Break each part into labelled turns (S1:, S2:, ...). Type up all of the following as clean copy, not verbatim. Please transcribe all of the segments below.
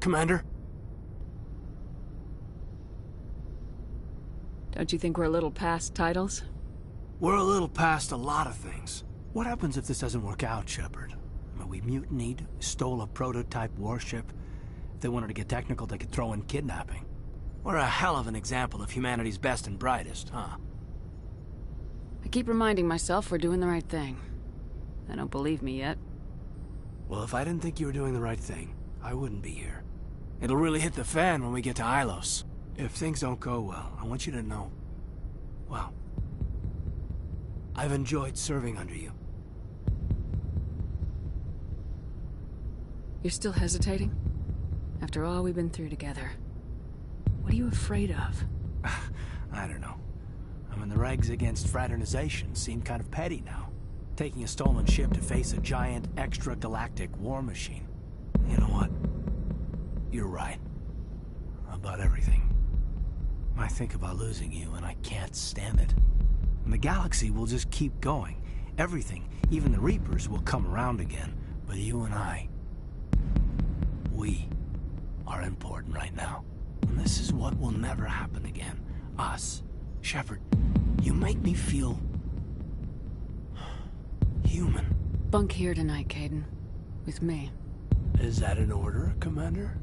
S1: Commander?
S2: Don't you think we're a little past titles?
S1: We're a little past a lot of things. What happens if this doesn't work out, Shepard? I mean, we mutinied, stole a prototype warship. If they wanted to get technical, they could throw in kidnapping. We're a hell of an example of humanity's best and brightest, huh?
S2: I keep reminding myself we're doing the right thing. They don't believe me yet.
S1: Well, if I didn't think you were doing the right thing, I wouldn't be here. It'll really hit the fan when we get to Ilos. If things don't go well, I want you to know, well, I've enjoyed serving under you.
S2: You're still hesitating? After all we've been through together. What are you afraid of?
S1: I don't know. I mean, the regs against fraternization seem kind of petty now. Taking a stolen ship to face a giant extragalactic war machine. You know what? You're right. About everything. I think about losing you and I can't stand it. And the galaxy will just keep going. Everything, even the Reapers, will come around again. But you and I, we are important right now. And this is what will never happen again. Us. Shepard, you make me feel human.
S2: Bunk here tonight, Caden. With me.
S1: Is that an order, Commander?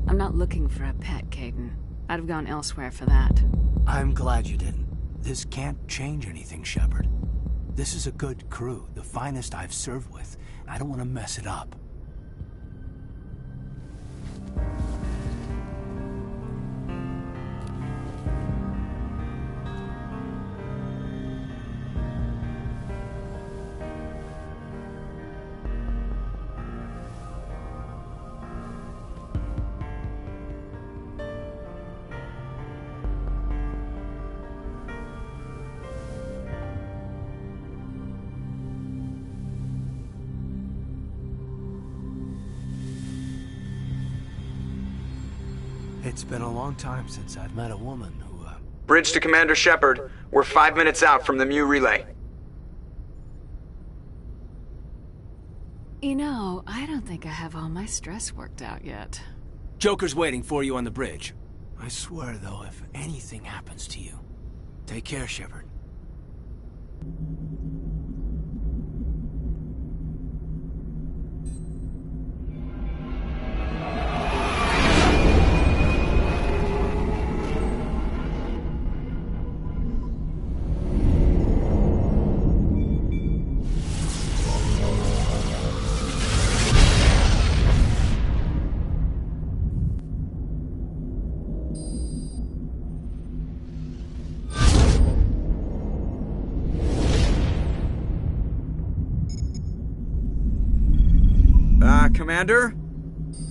S2: I'm not looking for a pet, Caden. I'd have gone elsewhere for that.
S1: I'm glad you didn't. This can't change anything, Shepard. This is a good crew, the finest I've served with. I don't want to mess it up. It's been a long time since I've met a woman who,
S3: Bridge to Commander Shepard. We're 5 minutes out from the Mu relay.
S2: You know, I don't think I have all my stress worked out yet.
S1: Joker's waiting for you on the bridge. I swear, though, if anything happens to you, take care, Shepard.
S3: Commander?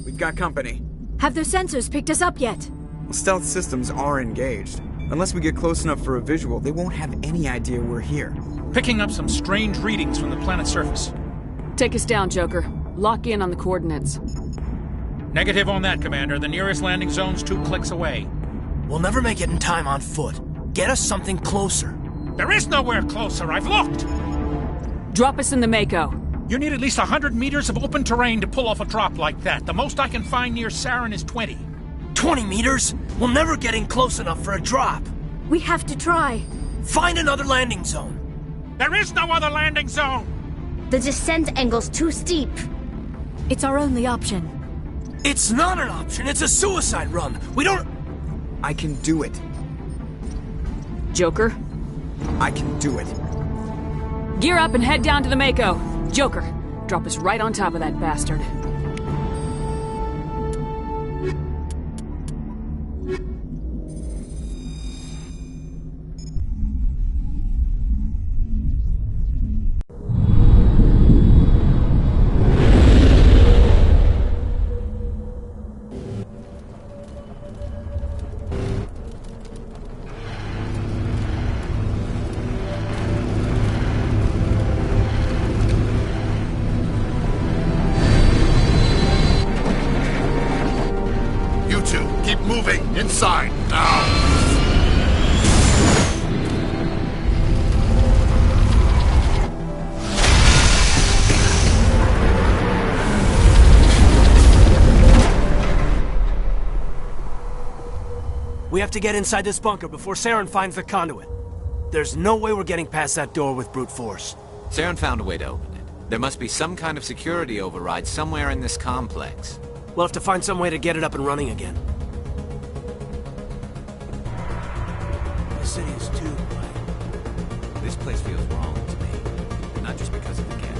S3: We've got company.
S4: Have their sensors picked us up yet?
S3: Well, stealth systems are engaged. Unless we get close enough for a visual, they won't have any idea we're here.
S5: Picking up some strange readings from the planet's surface.
S2: Take us down, Joker. Lock in on the coordinates.
S5: Negative on that, Commander. The nearest landing zone's 2 clicks away.
S1: We'll never make it in time on foot. Get us something closer.
S5: There is nowhere closer. I've looked.
S2: Drop us in the Mako.
S5: You need at least 100 meters of open terrain to pull off a drop like that. The most I can find near Saren is 20.
S1: 20 meters? We'll never get in close enough for a drop.
S4: We have to try.
S1: Find another landing zone.
S5: There is no other landing zone!
S6: The descent angle's too steep.
S4: It's our only option.
S1: It's not an option. It's a suicide run. We don't...
S3: I can do it.
S2: Joker?
S3: I can do it.
S2: Gear up and head down to the Mako. Joker, drop us right on top of that bastard.
S7: Moving inside now.
S1: We have to get inside this bunker before Saren finds the conduit. There's no way we're getting past that door with brute force.
S8: Saren found a way to open it. There must be some kind of security override somewhere in this complex.
S1: We'll have to find some way to get it up and running again. The city is too bright.
S8: This place feels wrong to me. Not just because of the gift.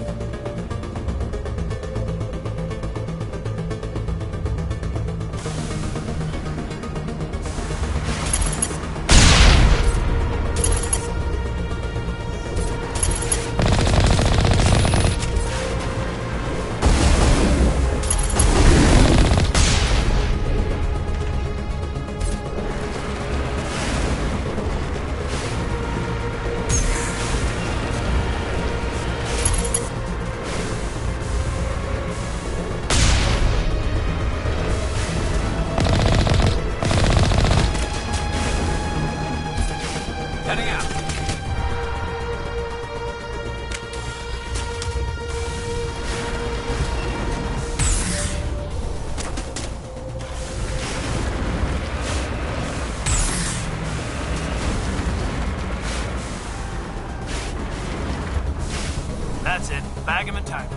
S1: That's it. Bag him and tag him.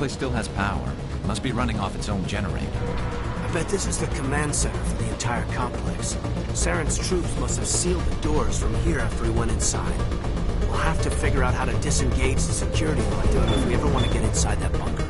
S8: place still has power. It must be running off its own generator.
S1: I bet this is the command center for the entire complex. Saren's troops must have sealed the doors from here after he went inside. We'll have to figure out how to disengage the security conduit if we ever want to get inside that bunker.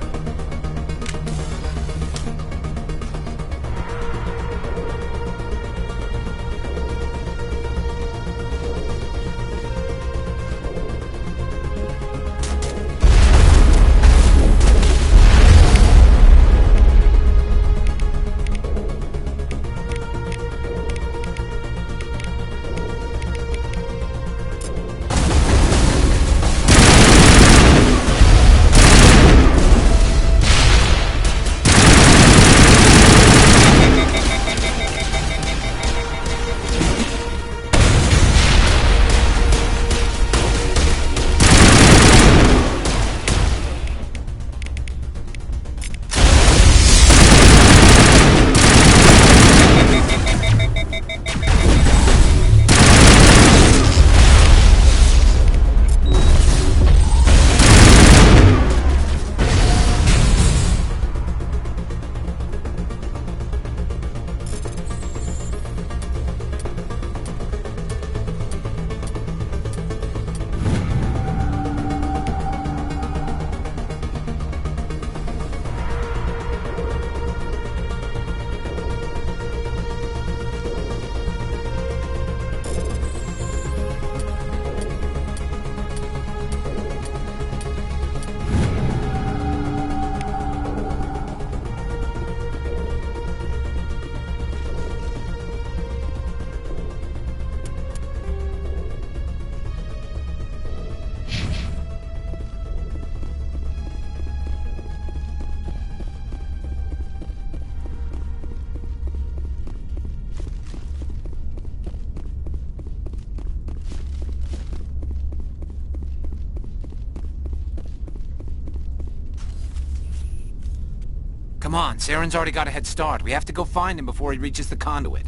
S8: Come on, Saren's already got a head start. We have to go find him before he reaches the conduit.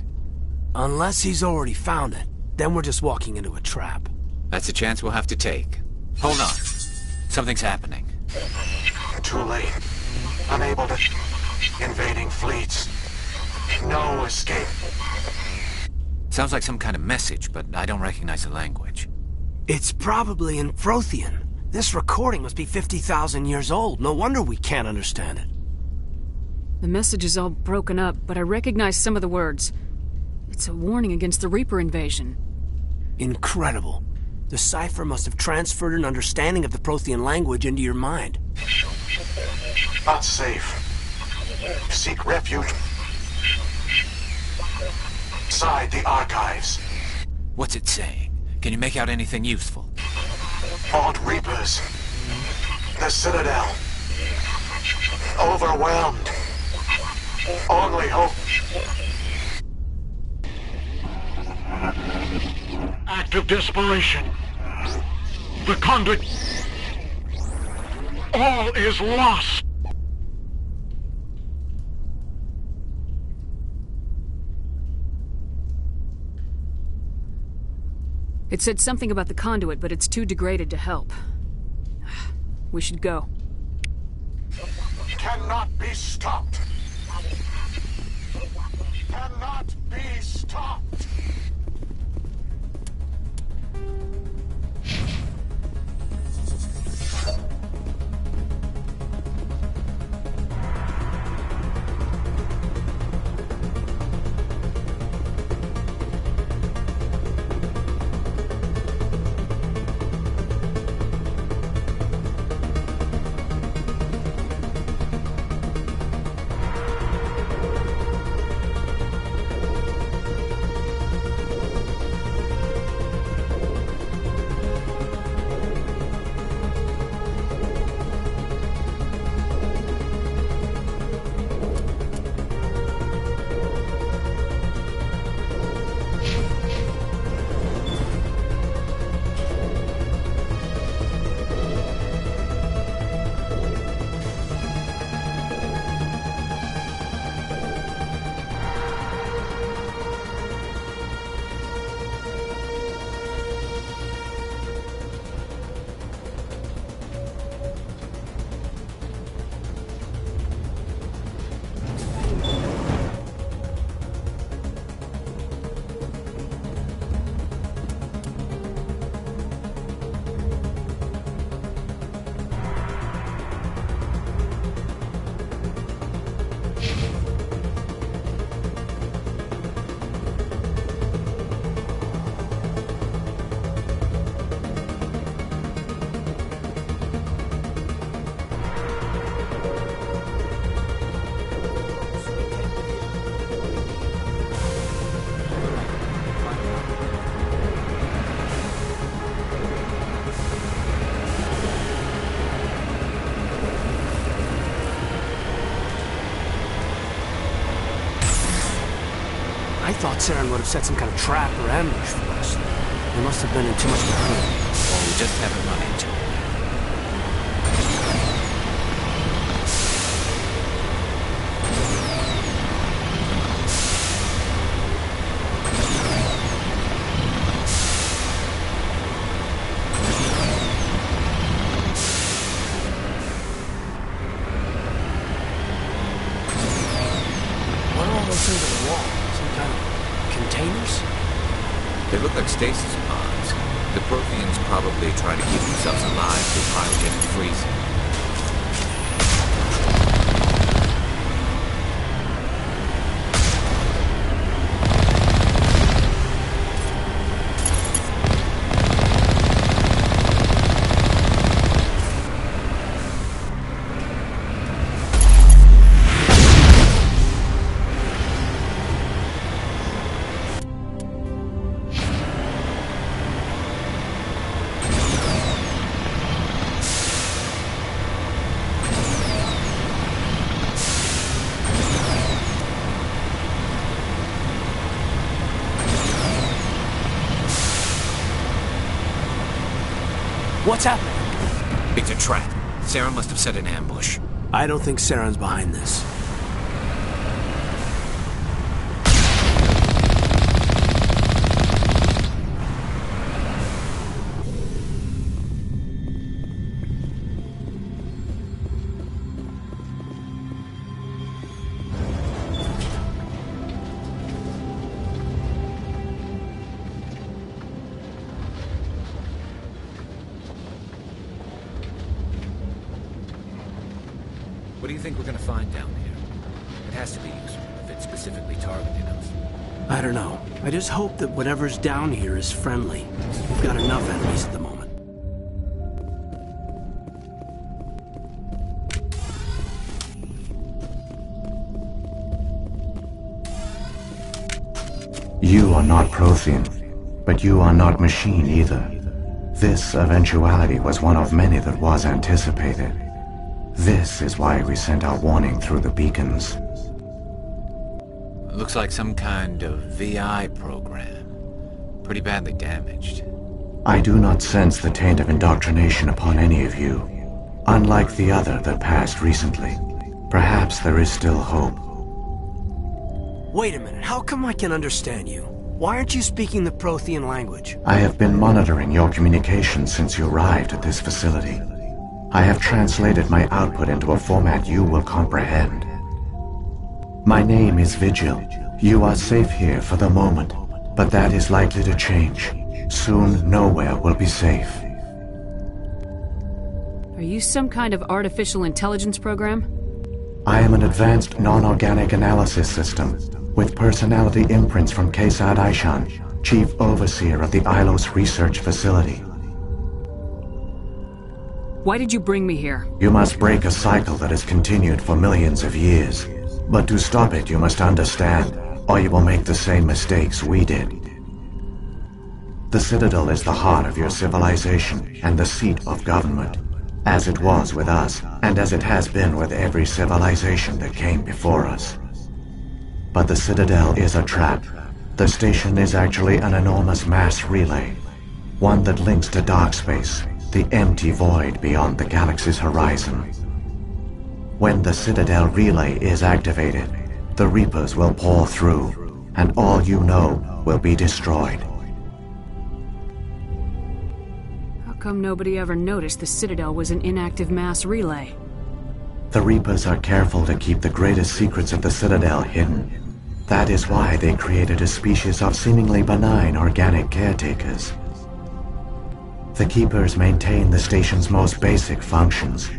S1: Unless he's already found it, then we're just walking into a trap.
S8: That's a chance we'll have to take. Hold on. Something's happening.
S7: Too late. Unable to... Invading fleets. No escape.
S8: Sounds like some kind of message, but I don't recognize the language.
S1: It's probably in Frothian. This recording must be 50,000 years old. No wonder we can't understand it.
S2: The message is all broken up, but I recognize some of the words. It's a warning against the Reaper invasion.
S1: Incredible. The cipher must have transferred an understanding of the Prothean language into your mind.
S7: Not safe. Seek refuge inside the archives.
S8: What's it saying? Can you make out anything useful?
S7: Fought Reapers. The Citadel. Overwhelmed. Only hope.
S5: Act of desperation. The conduit. All is lost.
S2: It said something about the conduit, but it's too degraded to help. We should go.
S7: Cannot be stopped. Cannot be stopped.
S1: I thought Saren would have set some kind of trap or ambush for us. We must have been in too much of a hurry.
S8: Or we just haven't run into it.
S1: What are all those things on the wall? Some kind of containers?
S8: They look like stasis pods. The Protheans probably try to keep themselves alive through cryogenic freezing.
S1: What's happening?
S8: It's a trap. Sarah must have set an ambush.
S1: I don't think Saren's behind this.
S8: What do you think we're gonna find down here? It has to be useful if it's specifically targeting us.
S1: I don't know. I just hope that whatever's down here is friendly. We've got enough enemies at the moment.
S9: You are not Prothean, but you are not machine either. This eventuality was one of many that was anticipated. This is why we sent our warning through the beacons.
S8: It looks like some kind of VI program. Pretty badly damaged.
S9: I do not sense the taint of indoctrination upon any of you, unlike the other that passed recently. Perhaps there is still hope.
S1: Wait a minute, how come I can understand you? Why aren't you speaking the Prothean language?
S9: I have been monitoring your communications since you arrived at this facility. I have translated my output into a format you will comprehend. My name is Vigil. You are safe here for the moment, but that is likely to change. Soon, nowhere will be safe.
S2: Are you some kind of artificial intelligence program?
S9: I am an advanced non-organic analysis system, with personality imprints from Kesad Aishan, Chief Overseer of the Ilos Research Facility.
S2: Why did you bring me here?
S9: You must break a cycle that has continued for millions of years. But to stop it, you must understand, or you will make the same mistakes we did. The Citadel is the heart of your civilization and the seat of government, as it was with us, and as it has been with every civilization that came before us. But the Citadel is a trap. The station is actually an enormous mass relay, one that links to dark space, the empty void beyond the galaxy's horizon. When the Citadel relay is activated, the Reapers will pour through, and all you know will be destroyed.
S2: How come nobody ever noticed the Citadel was an inactive mass relay?
S9: The Reapers are careful to keep the greatest secrets of the Citadel hidden. That is why they created a species of seemingly benign organic caretakers. The Keepers maintain the station's most basic functions.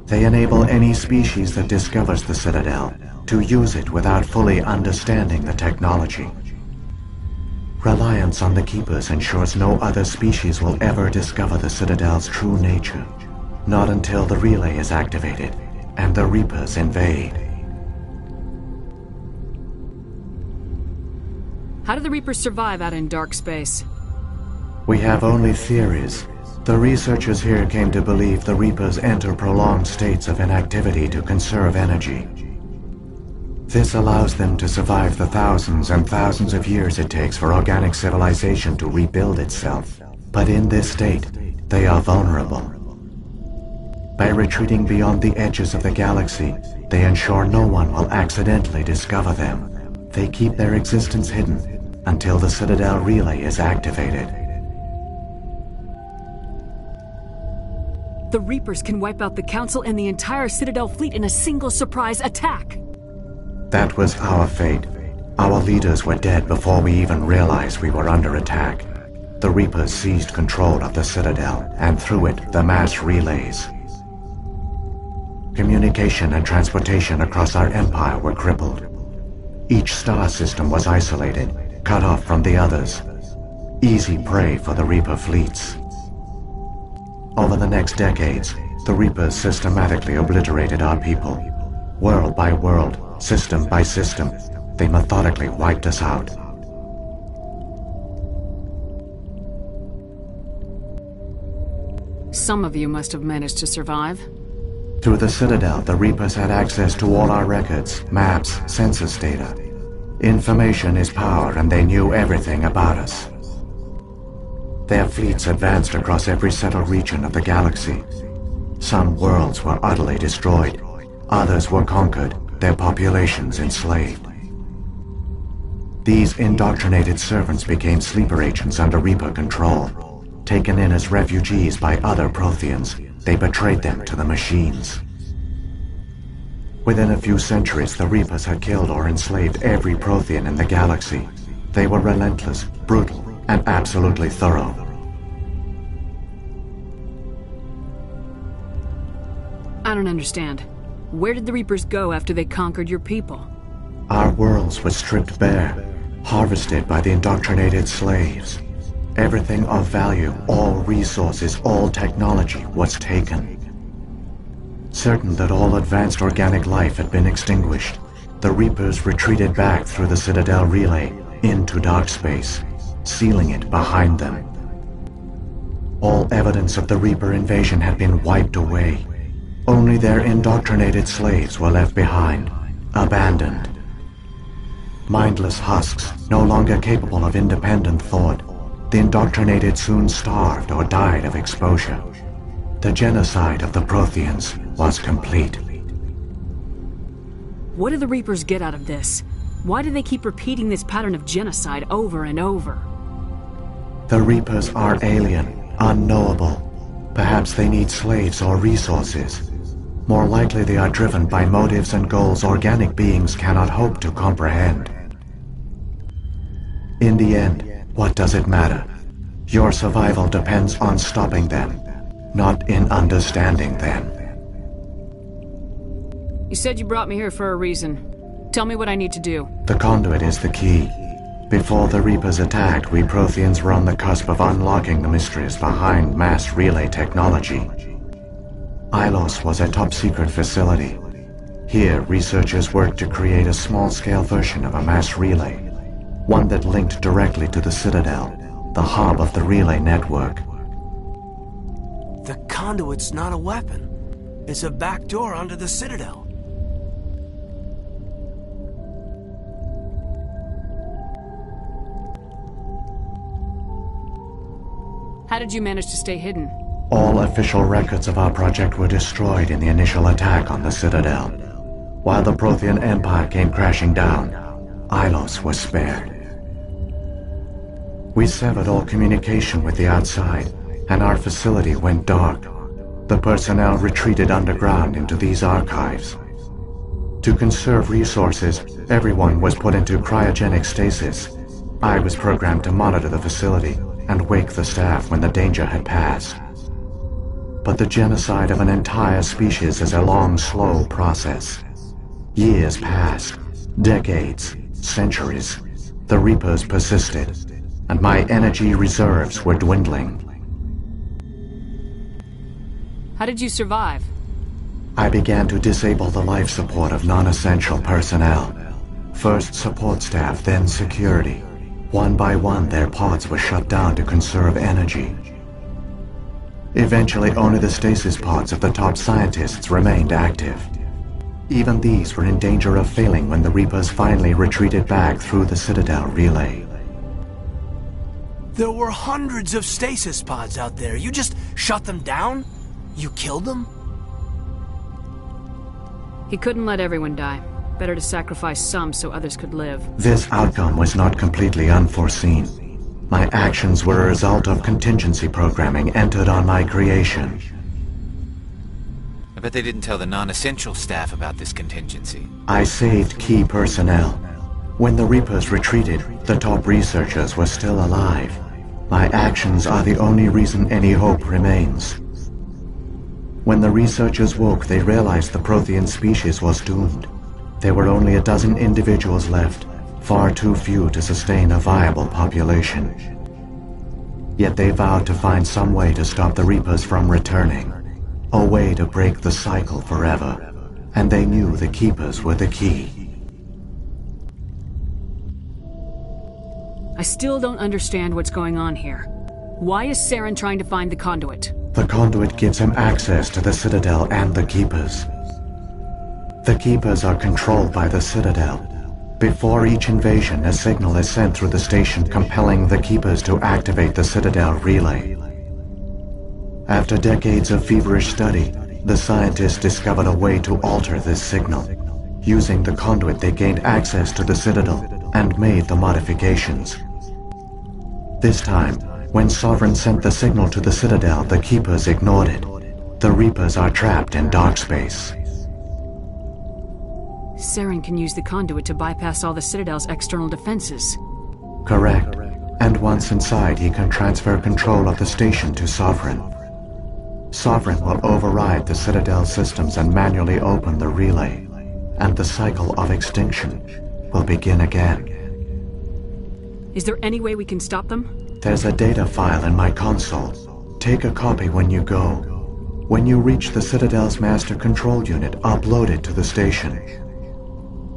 S9: They enable any species that discovers the Citadel to use it without fully understanding the technology. Reliance on the Keepers ensures no other species will ever discover the Citadel's true nature, not until the relay is activated and the Reapers invade.
S2: How do the Reapers survive out in dark space?
S9: We have only theories. The researchers here came to believe the Reapers enter prolonged states of inactivity to conserve energy. This allows them to survive the thousands and thousands of years it takes for organic civilization to rebuild itself. But in this state, they are vulnerable. By retreating beyond the edges of the galaxy, they ensure no one will accidentally discover them. They keep their existence hidden until the Citadel relay is activated.
S2: The Reapers can wipe out the Council and the entire Citadel fleet in a single surprise attack.
S9: That was our fate. Our leaders were dead before we even realized we were under attack. The Reapers seized control of the Citadel, and through it, the mass relays. Communication and transportation across our empire were crippled. Each star system was isolated, cut off from the others. Easy prey for the Reaper fleets. Over the next decades, the Reapers systematically obliterated our people. World by world, system by system, they methodically wiped us out.
S2: Some of you must have managed to survive.
S9: Through the Citadel, the Reapers had access to all our records, maps, census data. Information is power, and they knew everything about us. Their fleets advanced across every settled region of the galaxy. Some worlds were utterly destroyed. Others were conquered, their populations enslaved. These indoctrinated servants became sleeper agents under Reaper control. Taken in as refugees by other Protheans, they betrayed them to the machines. Within a few centuries, the Reapers had killed or enslaved every Prothean in the galaxy. They were relentless, brutal, and absolutely thorough.
S2: I don't understand. Where did the Reapers go after they conquered your people?
S9: Our worlds were stripped bare, harvested by the indoctrinated slaves. Everything of value, all resources, all technology was taken. Certain that all advanced organic life had been extinguished, the Reapers retreated back through the Citadel relay into dark space, sealing it behind them. All evidence of the Reaper invasion had been wiped away. Only their indoctrinated slaves were left behind, abandoned. Mindless husks, no longer capable of independent thought, the indoctrinated soon starved or died of exposure. The genocide of the Protheans was complete.
S2: What do the Reapers get out of this? Why do they keep repeating this pattern of genocide over and over?
S9: The Reapers are alien, unknowable. Perhaps they need slaves or resources. More likely they are driven by motives and goals organic beings cannot hope to comprehend. In the end, what does it matter? Your survival depends on stopping them, not in understanding them.
S2: You said you brought me here for a reason. Tell me what I need to do.
S9: The conduit is the key. Before the Reapers attacked, we Protheans were on the cusp of unlocking the mysteries behind mass relay technology. Ilos was a top-secret facility. Here, researchers worked to create a small-scale version of a mass relay, one that linked directly to the Citadel, the hub of the relay network.
S1: The conduit's not a weapon. It's a back door onto the Citadel.
S2: How did you manage to stay hidden?
S9: All official records of our project were destroyed in the initial attack on the Citadel. While the Prothean Empire came crashing down, Ilos was spared. We severed all communication with the outside, and our facility went dark. The personnel retreated underground into these archives. To conserve resources, everyone was put into cryogenic stasis. I was programmed to monitor the facility and wake the staff when the danger had passed. But the genocide of an entire species is a long, slow process. Years passed, decades, centuries. The Reapers persisted, and my energy reserves were dwindling.
S2: How did you survive?
S9: I began to disable the life support of non-essential personnel. First support staff, then security. One by one, their pods were shut down to conserve energy. Eventually, only the stasis pods of the top scientists remained active. Even these were in danger of failing when the Reapers finally retreated back through the Citadel relay.
S1: There were hundreds of stasis pods out there. You just shut them down? You killed them?
S2: He couldn't let everyone die. Better to sacrifice some so others could live.
S9: This outcome was not completely unforeseen. My actions were a result of contingency programming entered on my creation.
S8: I bet they didn't tell the non-essential staff about this contingency.
S9: I saved key personnel. When the Reapers retreated, the top researchers were still alive. My actions are the only reason any hope remains. When the researchers woke, they realized the Prothean species was doomed. There were only a dozen individuals left, far too few to sustain a viable population. Yet they vowed to find some way to stop the Reapers from returning. A way to break the cycle forever. And they knew the Keepers were the key.
S2: I still don't understand what's going on here. Why is Saren trying to find the conduit?
S9: The conduit gives him access to the Citadel and the Keepers. The Keepers are controlled by the Citadel. Before each invasion, a signal is sent through the station compelling the Keepers to activate the Citadel relay. After decades of feverish study, the scientists discovered a way to alter this signal. Using the conduit, they gained access to the Citadel and made the modifications. This time, when Sovereign sent the signal to the Citadel, the Keepers ignored it. The Reapers are trapped in dark space.
S2: Saren can use the conduit to bypass all the Citadel's external defenses.
S9: Correct. And once inside, he can transfer control of the station to Sovereign. Sovereign will override the Citadel systems and manually open the relay. And the cycle of extinction will begin again.
S2: Is there any way we can stop them?
S9: There's a data file in my console. Take a copy when you go. When you reach the Citadel's master control unit, upload it to the station.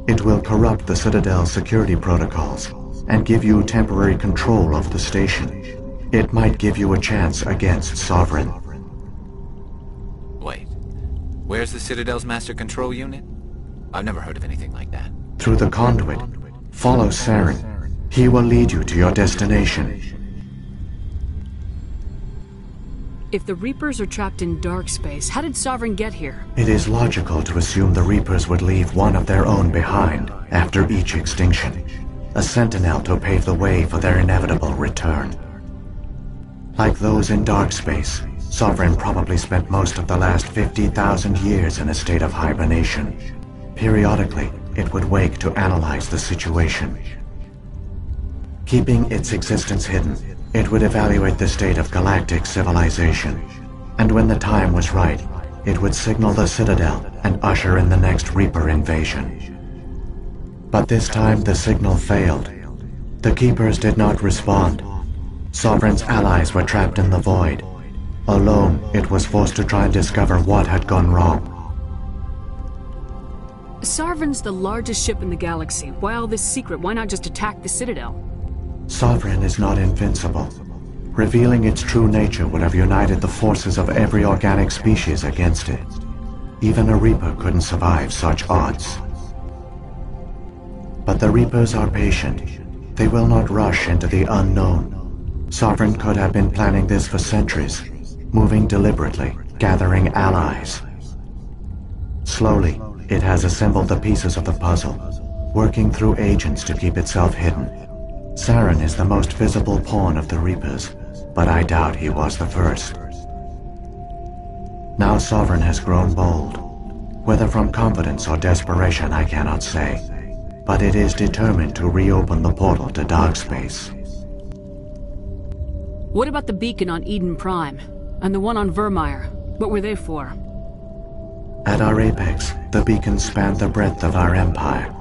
S9: It will corrupt the Citadel's security protocols and give you temporary control of the station. It might give you a chance against Sovereign.
S8: Wait. Where's the Citadel's master control unit? I've never heard of anything like that.
S9: Through the conduit. Follow Saren. He will lead you to your destination.
S2: If the Reapers are trapped in dark space, how did Sovereign get here?
S9: It is logical to assume the Reapers would leave one of their own behind after each extinction. A sentinel to pave the way for their inevitable return. Like those in dark space, Sovereign probably spent most of the last 50,000 years in a state of hibernation. Periodically, it would wake to analyze the situation. Keeping its existence hidden, it would evaluate the state of galactic civilization. And when the time was right, it would signal the Citadel and usher in the next Reaper invasion. But this time the signal failed. The Keepers did not respond. Sovereign's allies were trapped in the void. Alone, it was forced to try and discover what had gone wrong.
S2: Sovereign's the largest ship in the galaxy. Why all this secret? Why not just attack the Citadel?
S9: Sovereign is not invincible. Revealing its true nature would have united the forces of every organic species against it. Even a Reaper couldn't survive such odds. But the Reapers are patient. They will not rush into the unknown. Sovereign could have been planning this for centuries, moving deliberately, gathering allies. Slowly, it has assembled the pieces of the puzzle, working through agents to keep itself hidden. Saren is the most visible pawn of the Reapers, but I doubt he was the first. Now Sovereign has grown bold. Whether from confidence or desperation, I cannot say. But it is determined to reopen the portal to dark space.
S2: What about the beacon on Eden Prime? And the one on Vermeer? What were they for?
S9: At our apex, the beacons spanned the breadth of our empire.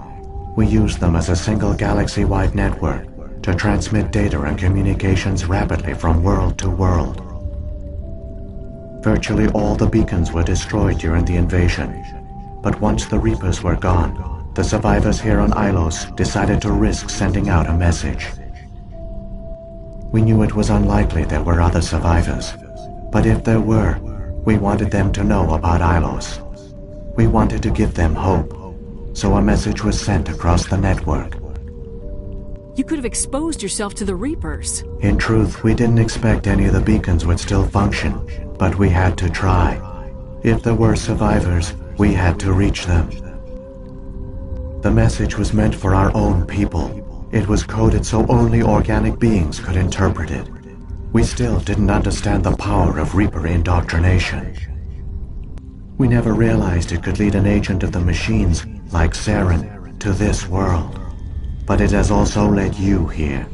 S9: We used them as a single galaxy-wide network to transmit data and communications rapidly from world to world. Virtually all the beacons were destroyed during the invasion, but once the Reapers were gone, the survivors here on Ilos decided to risk sending out a message. We knew it was unlikely there were other survivors, but if there were, we wanted them to know about Ilos. We wanted to give them hope, so a message was sent across the network.
S2: You could have exposed yourself to the Reapers.
S9: In truth, we didn't expect any of the beacons would still function, but we had to try. If there were survivors, we had to reach them. The message was meant for our own people. It was coded so only organic beings could interpret it. We still didn't understand the power of Reaper indoctrination. We never realized it could lead an agent of the machines, like Saren, to this world. But it has also led you here.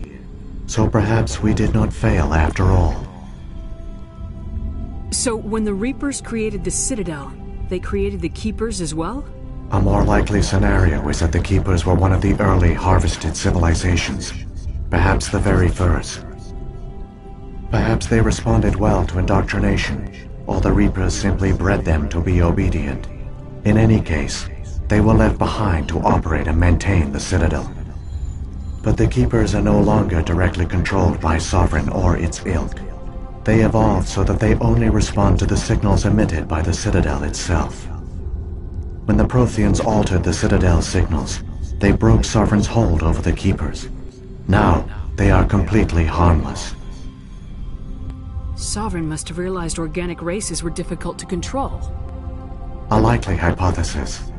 S9: So perhaps we did not fail after all.
S2: So when the Reapers created the Citadel, they created the Keepers as well?
S9: A more likely scenario is that the Keepers were one of the early harvested civilizations. Perhaps the very first. Perhaps they responded well to indoctrination, or the Reapers simply bred them to be obedient. In any case, they were left behind to operate and maintain the Citadel. But the Keepers are no longer directly controlled by Sovereign or its ilk. They evolved so that they only respond to the signals emitted by the Citadel itself. When the Protheans altered the Citadel's signals, they broke Sovereign's hold over the Keepers. Now, they are completely harmless.
S2: Sovereign must have realized organic races were difficult to control.
S9: A likely hypothesis.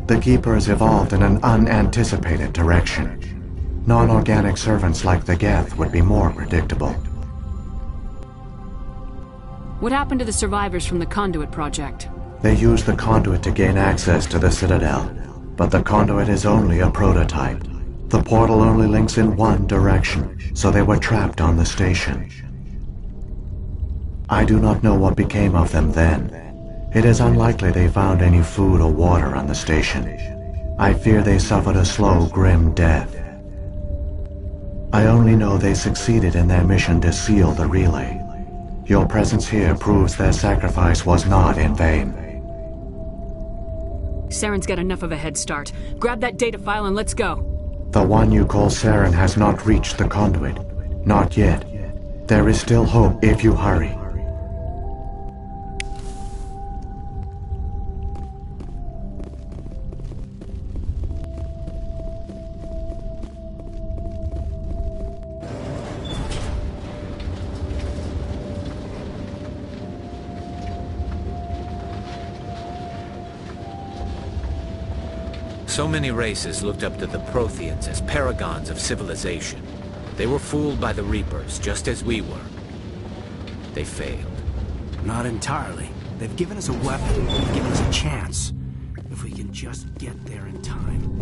S9: The Keepers evolved in an unanticipated direction. Non-organic servants like the Geth would be more predictable.
S2: What happened to the survivors from the Conduit project?
S9: They used the Conduit to gain access to the Citadel, but the Conduit is only a prototype. The portal only links in one direction, so they were trapped on the station. I do not know what became of them then. It is unlikely they found any food or water on the station. I fear they suffered a slow, grim death. I only know they succeeded in their mission to seal the relay. Your presence here proves their sacrifice was not in vain.
S2: Saren's got enough of a head start. Grab that data file and let's go.
S9: The one you call Saren has not reached the Conduit. Not yet. There is still hope if you hurry.
S8: So many races looked up to the Protheans as paragons of civilization. They were fooled by the Reapers, just as we were. They failed.
S1: Not entirely. They've given us a weapon, they've given us a chance. If we can just get there in time.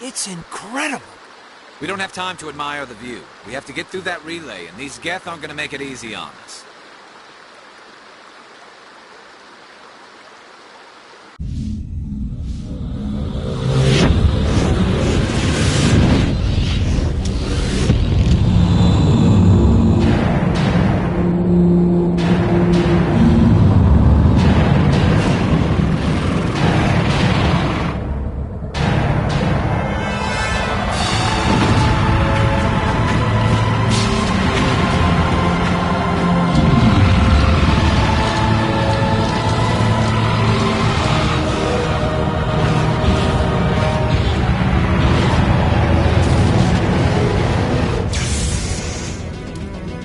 S1: It's incredible.
S8: We don't have time to admire the view. We have to get through that relay, and these Geth aren't gonna make it easy on us.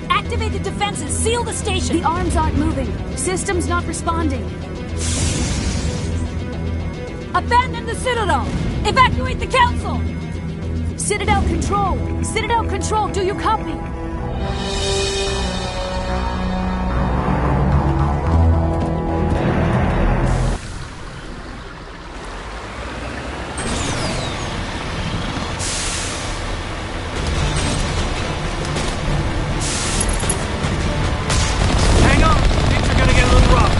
S4: Activate the defenses! Seal the station!
S2: The arms aren't moving. System's not responding.
S4: Abandon the Citadel! Evacuate the Council!
S2: Citadel Control! Citadel Control, do you copy?
S1: Hang on! Things are gonna get a little rough.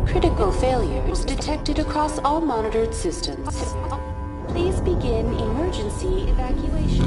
S10: Critical failures detected across all monitored systems. Please begin emergency evacuation.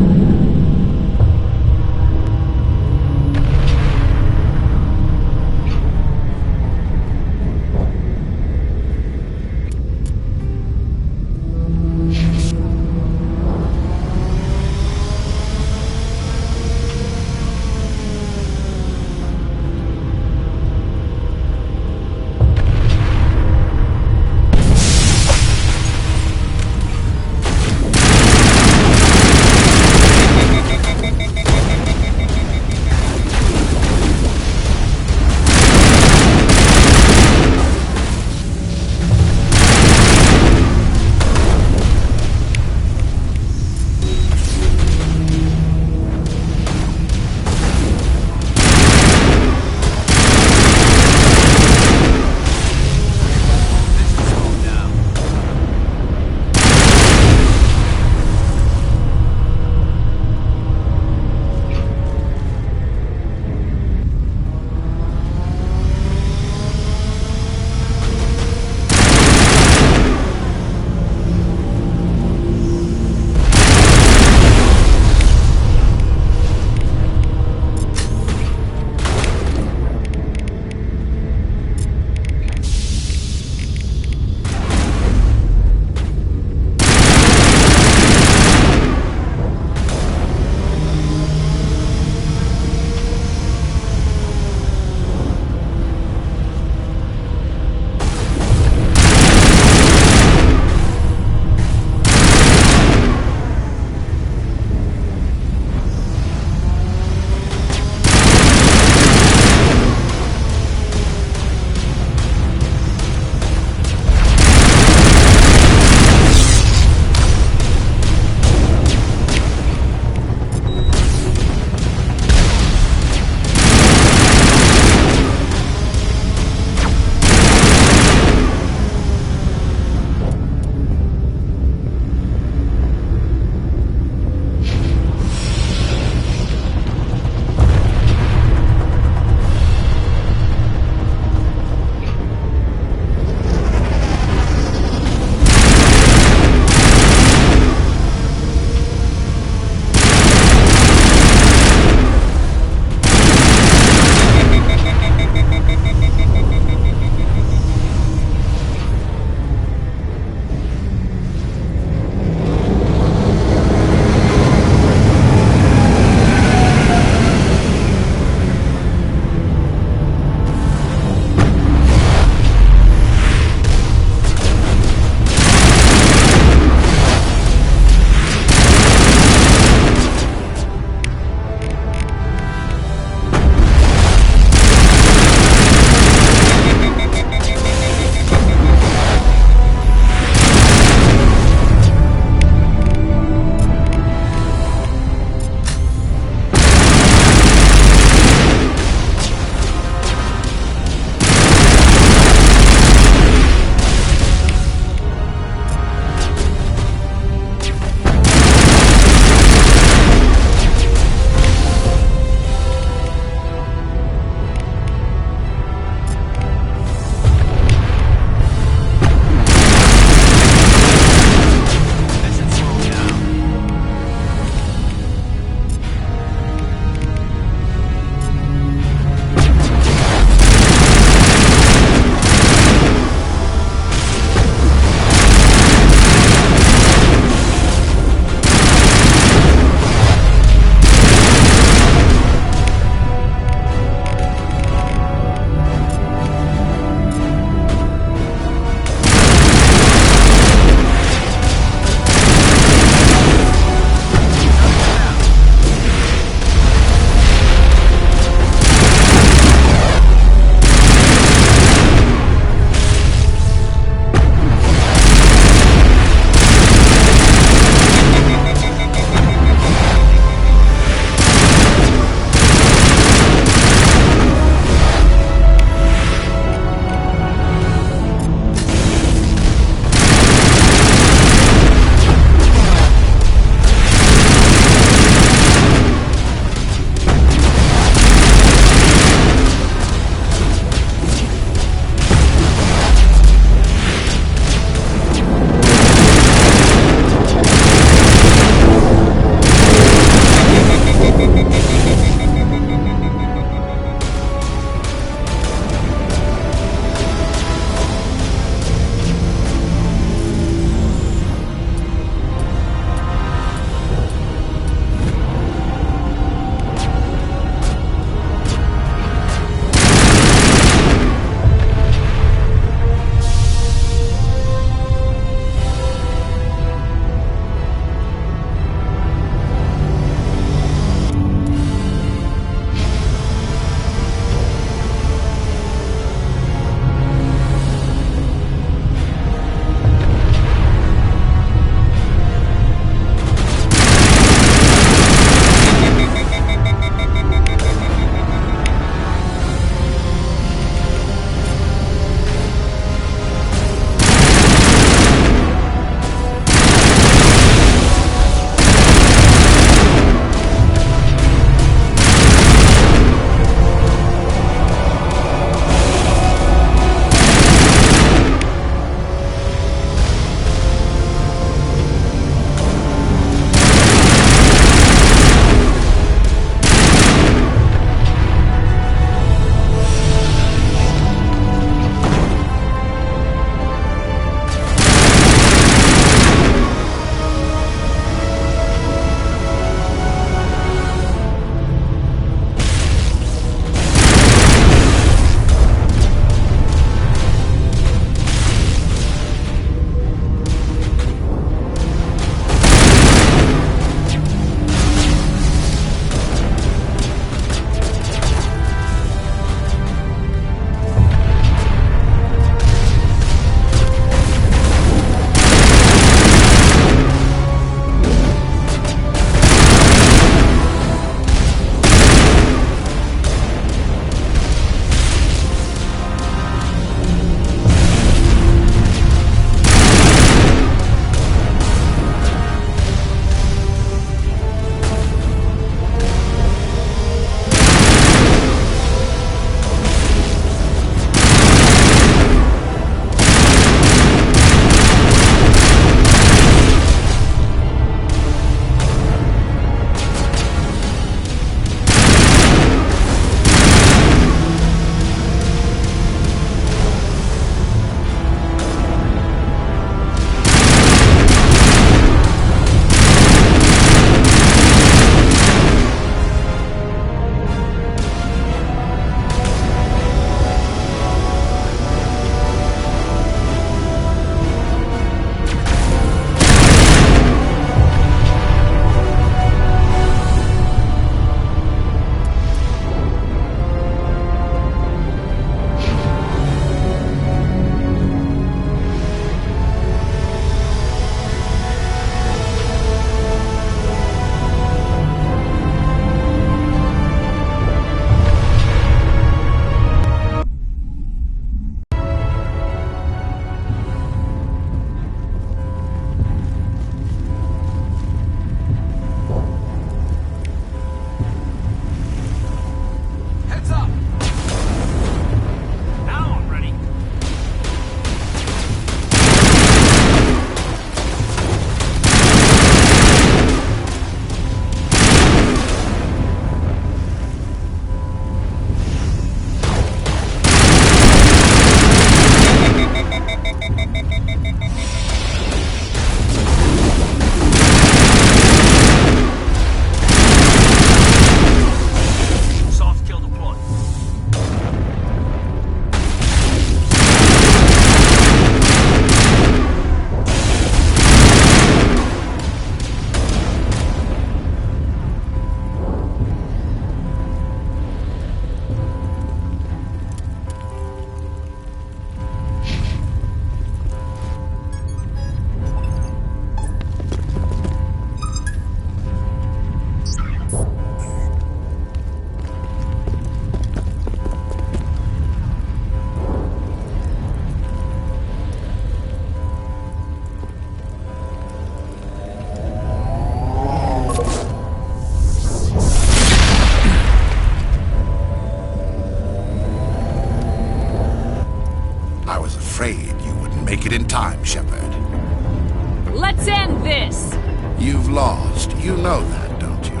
S11: You've lost. You know that, don't you?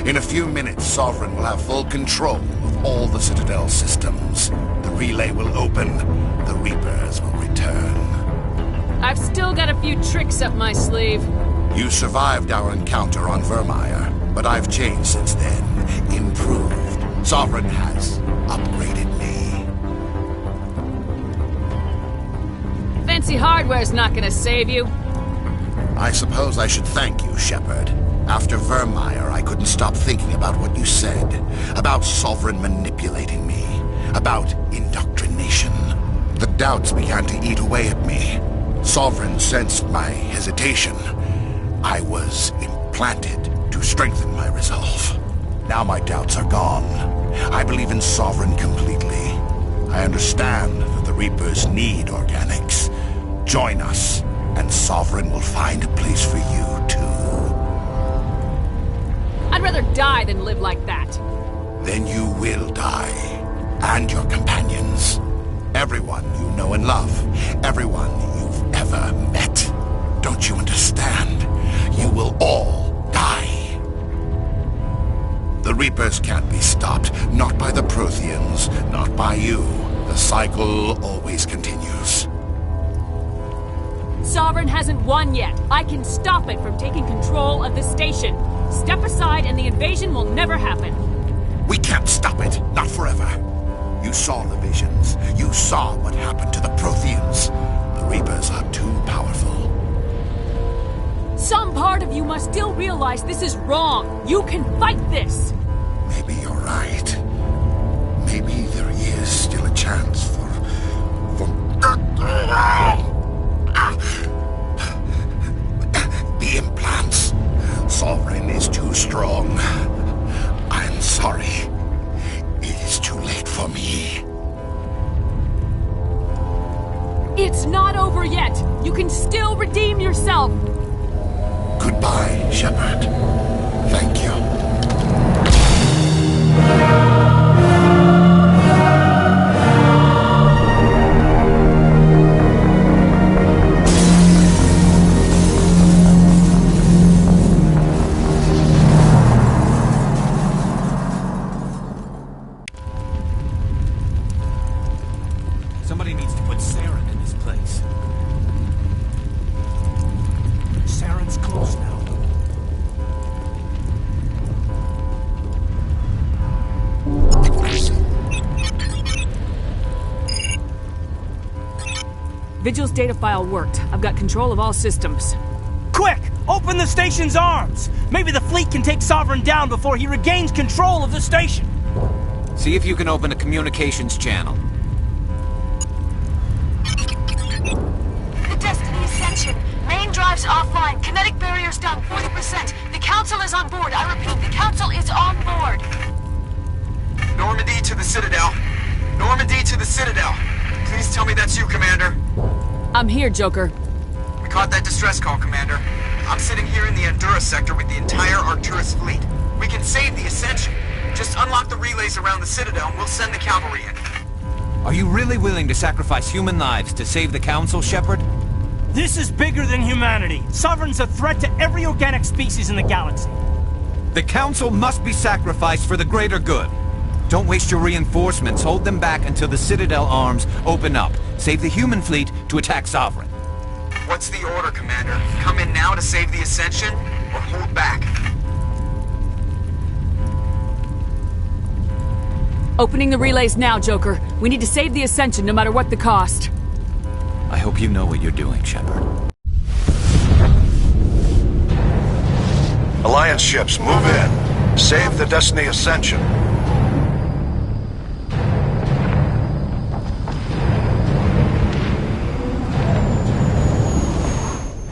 S11: In a few minutes, Sovereign will have full control of all the Citadel systems. The relay will open. The Reapers will return.
S2: I've still got a few tricks up my sleeve.
S11: You survived our encounter on Vermeer, but I've changed since then. Improved. Sovereign has upgraded me.
S2: Fancy hardware's not gonna save you.
S11: I suppose I should thank you, Shepard. After Vermeer, I couldn't stop thinking about what you said. About Sovereign manipulating me. About indoctrination. The doubts began to eat away at me. Sovereign sensed my hesitation. I was implanted to strengthen my resolve. Now my doubts are gone. I believe in Sovereign completely. I understand that the Reapers need organics. Join us, and Sovereign will find a place for you, too.
S2: I'd rather die than live like that.
S11: Then you will die. And your companions. Everyone you know and love. Everyone you've ever met. Don't you understand? You will all die. The Reapers can't be stopped. Not by the Protheans. Not by you. The cycle always continues.
S2: Sovereign hasn't won yet. I can stop it from taking control of the station. Step aside and the invasion will never happen.
S11: We can't stop it. Not forever. You saw the visions. You saw what happened to the Protheans. The Reapers are too powerful.
S2: Some part of you must still realize this is wrong. You can fight this.
S11: Maybe you're right. Maybe there is still a chance for... The implants. Sovereign is too strong. I'm sorry. It is too late for me.
S2: It's not over yet. You can still redeem yourself.
S11: Goodbye, Shepard. Thank you.
S1: Somebody needs to put Saren in his place. Saren's close now.
S2: Vigil's data file worked. I've got control of all systems.
S12: Quick! Open the station's arms! Maybe the fleet can take Sovereign down before he regains control of the station!
S8: See if you can open a communications channel.
S4: The Destiny Ascension. Main drives offline. Kinetic barriers down 40%. The Council is on board. I repeat, the Council is on board.
S3: Normandy to the Citadel. Normandy to the Citadel. Please tell me that's you, Commander.
S2: I'm here, Joker.
S3: We caught that distress call, Commander. I'm sitting here in the Endura sector with the entire Arcturus fleet. We can save the Ascension. Just unlock the relays around the Citadel and we'll send the cavalry in.
S8: Are you really willing to sacrifice human lives to save the Council, Shepard?
S12: This is bigger than humanity. Sovereign's a threat to every organic species in the galaxy.
S8: The Council must be sacrificed for the greater good. Don't waste your reinforcements. Hold them back until the Citadel arms open up. Save the human fleet to attack Sovereign.
S3: What's the order, Commander? Come in now to save the Ascension, or hold back?
S2: Opening the relays now, Joker. We need to save the Ascension no matter what the cost.
S8: I hope you know what you're doing, Shepard.
S7: Alliance ships, move in. Save the Destiny Ascension.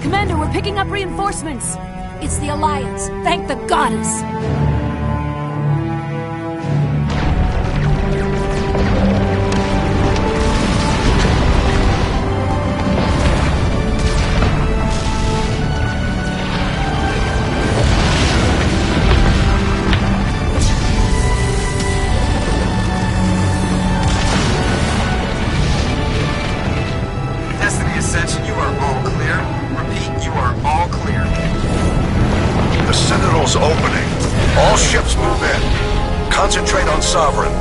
S4: Commander, we're picking up reinforcements. It's the Alliance. Thank the goddess.
S3: Destiny Ascension, you are all clear. Repeat, you are all clear.
S7: portal's opening. All ships move in. Concentrate on Sovereign.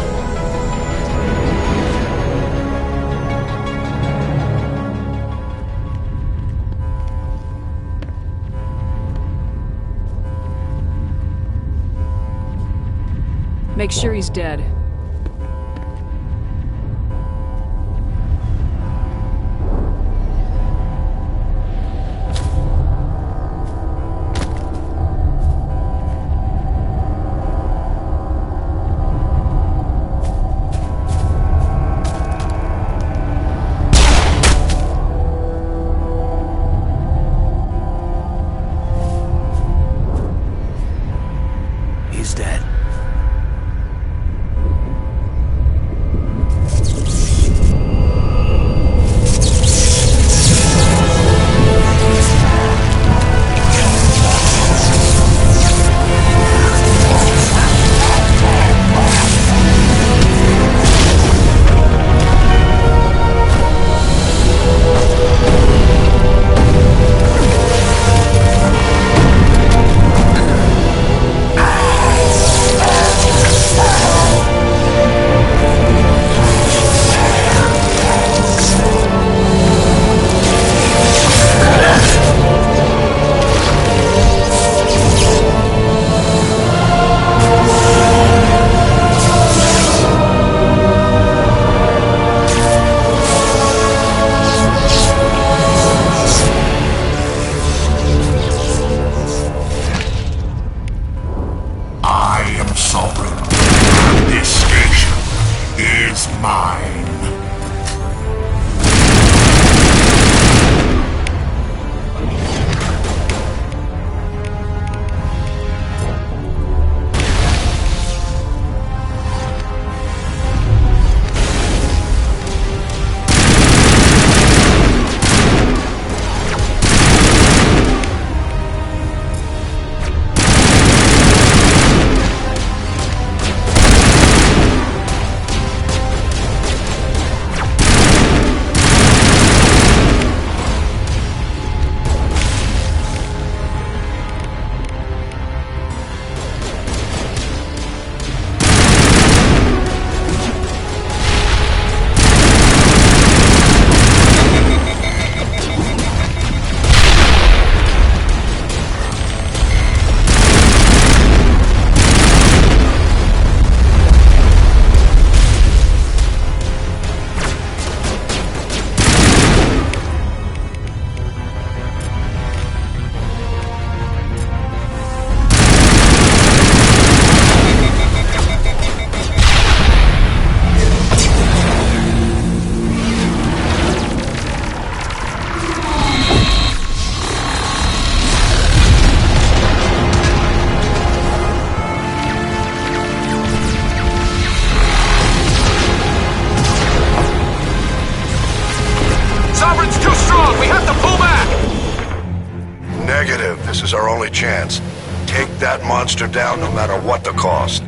S2: Make sure he's dead.
S1: He's dead.
S7: This is our only chance. Take that monster down no matter what the cost.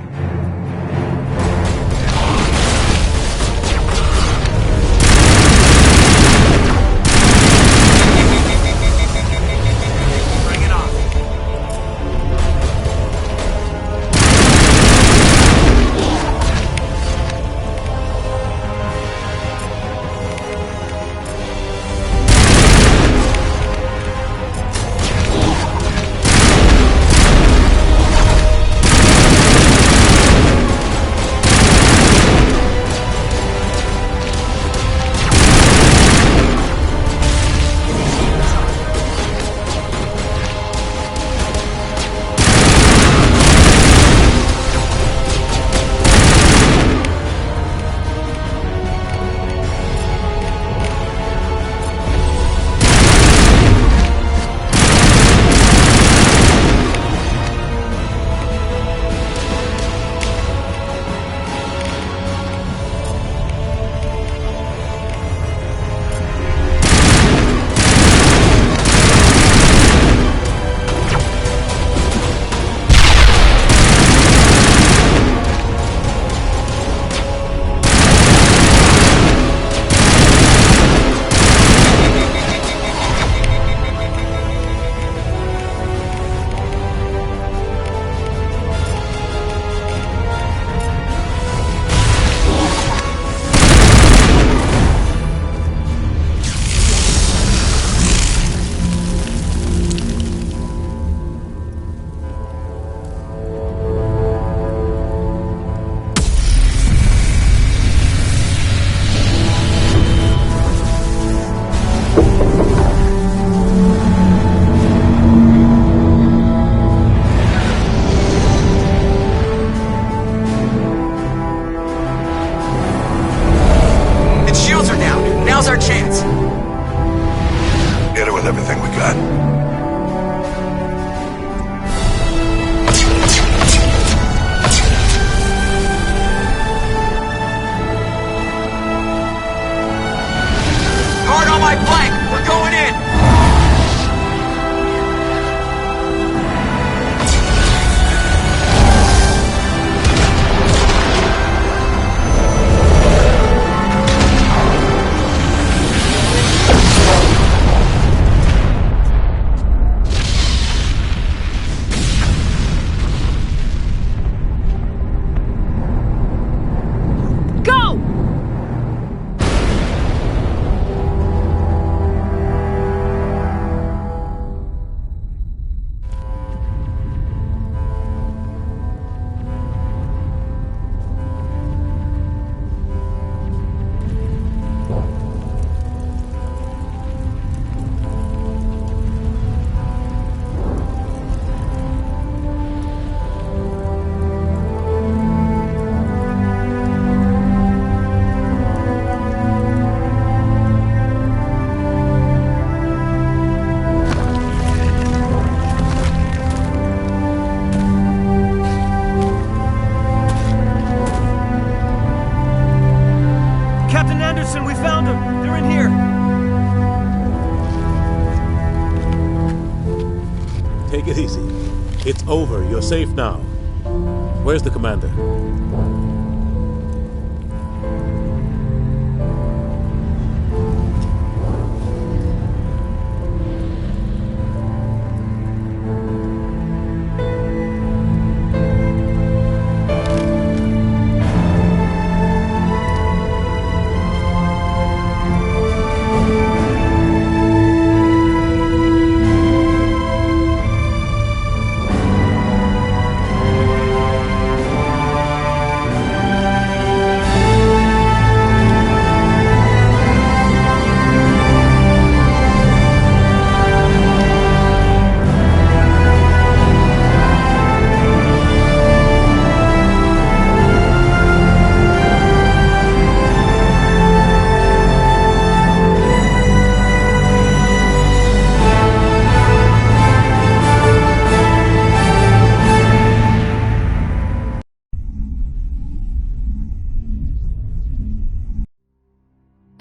S13: it easy. It's over. You're safe now. Where's the commander?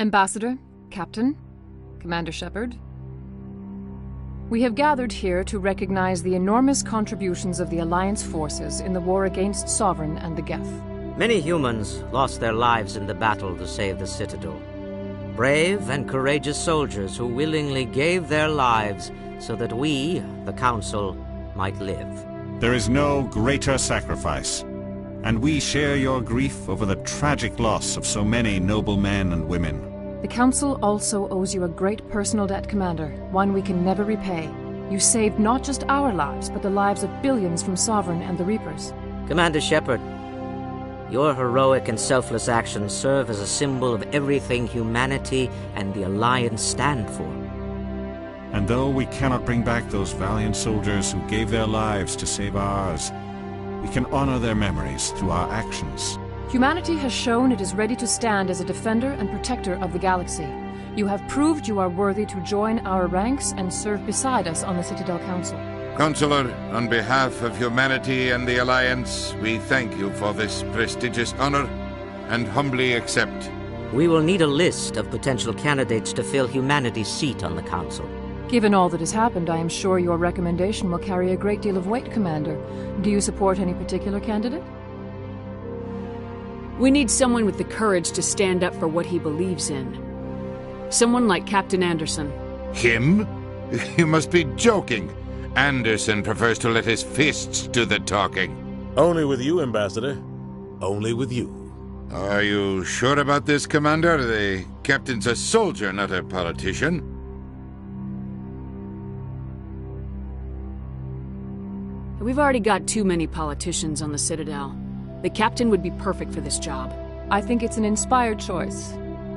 S14: Ambassador, Captain, Commander Shepard, we have gathered here to recognize the enormous contributions of the Alliance forces in the war against Sovereign and the Geth.
S15: Many humans lost their lives in the battle to save the Citadel. Brave and courageous soldiers who willingly gave their lives so that we, the Council, might live.
S16: There is no greater sacrifice, and we share your grief over the tragic loss of so many noble men and women.
S14: The Council also owes you a great personal debt, Commander, one we can never repay. You saved not just our lives, but the lives of billions from Sovereign and the Reapers.
S15: Commander Shepard, your heroic and selfless actions serve as a symbol of everything humanity and the Alliance stand for.
S16: And though we cannot bring back those valiant soldiers who gave their lives to save ours, we can honor their memories through our actions.
S14: Humanity has shown it is ready to stand as a defender and protector of the galaxy. You have proved you are worthy to join our ranks and serve beside us on the Citadel Council.
S17: Counselor, on behalf of humanity and the Alliance, we thank you for this prestigious honor and humbly accept.
S15: We will need a list of potential candidates to fill humanity's seat on the Council.
S14: Given all that has happened, I am sure your recommendation will carry a great deal of weight, Commander. Do you support any particular candidate?
S2: We need someone with the courage to stand up for what he believes in. Someone like Captain Anderson.
S17: Him? You must be joking. Anderson prefers to let his fists do the talking.
S13: Only with you, Ambassador. Only with you.
S17: Are you sure about this, Commander? The captain's a soldier, not a politician.
S2: We've already got too many politicians on the Citadel. The captain would be perfect for this job.
S14: I think it's an inspired choice.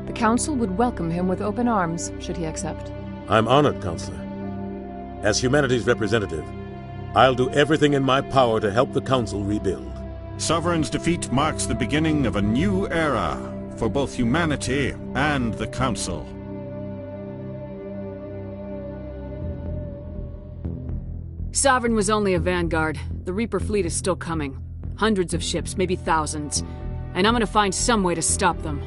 S14: The Council would welcome him with open arms, should he accept.
S13: I'm honored, Counselor. As humanity's representative, I'll do everything in my power to help the Council rebuild.
S16: Sovereign's defeat marks the beginning of a new era for both humanity and the Council.
S2: Sovereign was only a vanguard. The Reaper fleet is still coming. Hundreds of ships, maybe thousands. And I'm gonna find some way to stop them.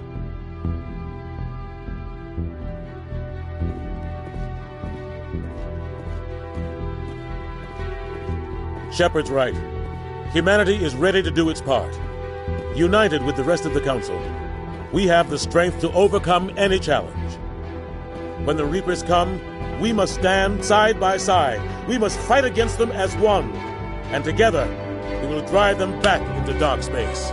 S13: Shepard's right. Humanity is ready to do its part. United with the rest of the Council, we have the strength to overcome any challenge. When the Reapers come, we must stand side by side. We must fight against them as one. And together, we will drive them back into dark space.